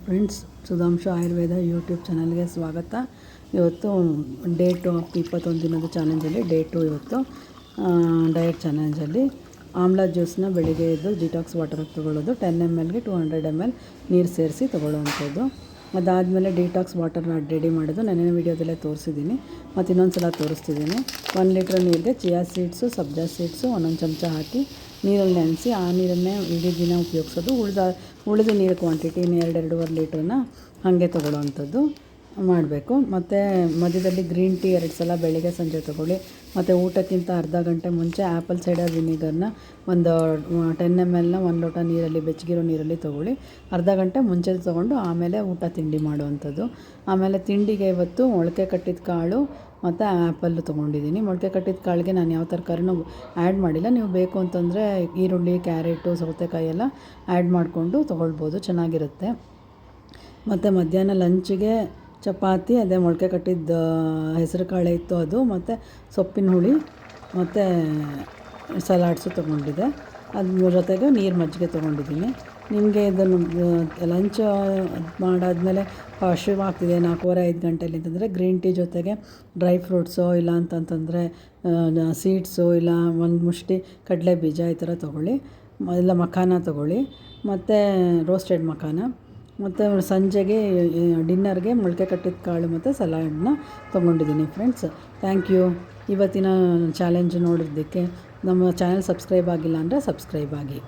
Friends, Sudhanshu Ayurveda YouTube ಚಾನಲ್ಗೆ ಸ್ವಾಗತ. ಇವತ್ತು ಡೇ 2 21 ದಿನದ ಚಾಲೆಂಜಲ್ಲಿ ಡೇ 2 ಇವತ್ತು ಡಯಟ್ ಚಾಲೆಂಜಲ್ಲಿ ಆಮ್ಲ ಜ್ಯೂಸನ್ನ ಬೆಳಿಗ್ಗೆ ಎದ್ದು ಡಿಟಾಕ್ಸ್ ವಾಟರಾಗಿ ತೊಗೊಳ್ಳೋದು. 10 mlಗೆ 200 ml ನೀರು ಸೇರಿಸಿ ತೊಗೊಳ್ಳೋವಂಥದ್ದು. ಅದಾದಮೇಲೆ ಡಿಟಾಕ್ಸ್ ವಾಟರ್ನ ರೆಡಿ ಮಾಡೋದು. ನೆನ್ನೆ ವೀಡಿಯೋದಲ್ಲೇ ತೋರಿಸಿದ್ದೀನಿ, ಮತ್ತು ಇನ್ನೊಂದು ಸಲ ತೋರಿಸ್ತಿದ್ದೀನಿ. 1 ಲೀಟ್ರ್ ನೀರಿಗೆ ಚಿಯಾ ಸೀಡ್ಸು, ಸಬ್ಜಾ ಸೀಡ್ಸು ಒಂದೊಂದು ಚಮಚ ಹಾಕಿ ನೀರಲ್ಲಿ ನೆನೆಸಿ ಆ ನೀರನ್ನೇ ಇಡೀ ದಿನ ಉಪಯೋಗಿಸೋದು. ಉಳಿದ ನೀರು ಕ್ವಾಂಟಿಟಿ 2-2.5 ಲೀಟ್ರನ್ನ ಹಾಗೆ ತೊಗೊಳ್ಳೋವಂಥದ್ದು ಮಾಡಬೇಕು. ಮತ್ತು ಮಧ್ಯದಲ್ಲಿ ಗ್ರೀನ್ ಟೀ 2 ಸಲ ಬೆಳಗ್ಗೆ ಸಂಜೆ ತೊಗೊಳ್ಳಿ. ಮತ್ತು ಊಟಕ್ಕಿಂತ ಅರ್ಧ ಗಂಟೆ ಮುಂಚೆ ಆ್ಯಪಲ್ ಸೈಡರ್ ವಿನಿಗರ್ನ ಒಂದು 10 mlನ 1 ಲೋಟ ನೀರಲ್ಲಿ, ಬೆಚ್ಚಗಿರೋ ನೀರಲ್ಲಿ ತೊಗೊಳ್ಳಿ. ಅರ್ಧ ಗಂಟೆ ಮುಂಚೆ ತೊಗೊಂಡು ಆಮೇಲೆ ಊಟ ತಿಂಡಿ ಮಾಡುವಂಥದ್ದು. ಆಮೇಲೆ ತಿಂಡಿಗೆ ಇವತ್ತು ಮೊಳಕೆ ಕಟ್ಟಿದ ಕಾಳು ಮತ್ತು ಆ್ಯಪಲ್ಲು ತೊಗೊಂಡಿದ್ದೀನಿ. ಮೊಳಕೆ ಕಟ್ಟಿದ ಕಾಳಿಗೆ ನಾನು ಯಾವ ತರಕಾರಿನೂ ಆ್ಯಡ್ ಮಾಡಿಲ್ಲ. ನೀವು ಬೇಕು ಅಂತಂದರೆ ಈರುಳ್ಳಿ, ಕ್ಯಾರೆಟು, ಸೌತೆಕಾಯಿ ಎಲ್ಲ ಆ್ಯಡ್ ಮಾಡಿಕೊಂಡು ತೊಗೊಳ್ಬೋದು, ಚೆನ್ನಾಗಿರುತ್ತೆ. ಮತ್ತು ಮಧ್ಯಾಹ್ನ ಲಂಚಿಗೆ ಚಪಾತಿ, ಅದೇ ಮೊಳಕೆ ಕಟ್ಟಿದ್ದ ಹೆಸರು ಕಾಳು ಇತ್ತು ಅದು, ಮತ್ತು ಸೊಪ್ಪಿನ ಹುಳಿ ಮತ್ತು ಸಲಾಡ್ಸು ತೊಗೊಂಡಿದ್ದೆ. ಅದ್ರ ಜೊತೆಗೆ ನೀರು ಮಜ್ಜಿಗೆ ತೊಗೊಂಡಿದ್ದೀನಿ. ನಿಮಗೆ ಇದನ್ನು ಲಂಚ್ ಮಾಡಾದಮೇಲೆ ಹಸಿವಾಗ್ತಿದೆ 4:30-5 ಗಂಟೆಲಿ ಅಂತಂದರೆ ಗ್ರೀನ್ ಟೀ ಜೊತೆಗೆ ಡ್ರೈ ಫ್ರೂಟ್ಸು, ಇಲ್ಲ ಅಂತಂತಂದರೆ ಸೀಡ್ಸು, ಇಲ್ಲ ಒಂದು ಮುಷ್ಟಿ ಕಡಲೆ ಬೀಜ ಈ ಥರ ತೊಗೊಳ್ಳಿ. ಇಲ್ಲ ಮಖಾನ ತೊಗೊಳ್ಳಿ, ಮತ್ತು ರೋಸ್ಟೆಡ್ ಮಖಾನ. ಮತ್ತು ಸಂಜೆಗೆ ಡಿನ್ನರ್ಗೆ ಮೊಳಕೆ ಕಟ್ಟಿದ ಕಾಳು ಮತ್ತು ಸಲಾಡನ್ನ ತೊಗೊಂಡಿದ್ದೀನಿ. ಫ್ರೆಂಡ್ಸ್, ಥ್ಯಾಂಕ್ ಯು ಇವತ್ತಿನ ಚಾಲೆಂಜ್ ನೋಡಿದ್ದಕ್ಕೆ. ನಮ್ಮ ಚಾನೆಲ್ ಸಬ್ಸ್ಕ್ರೈಬ್ ಆಗಿಲ್ಲ ಅಂದರೆ ಸಬ್ಸ್ಕ್ರೈಬ್ ಆಗಿ.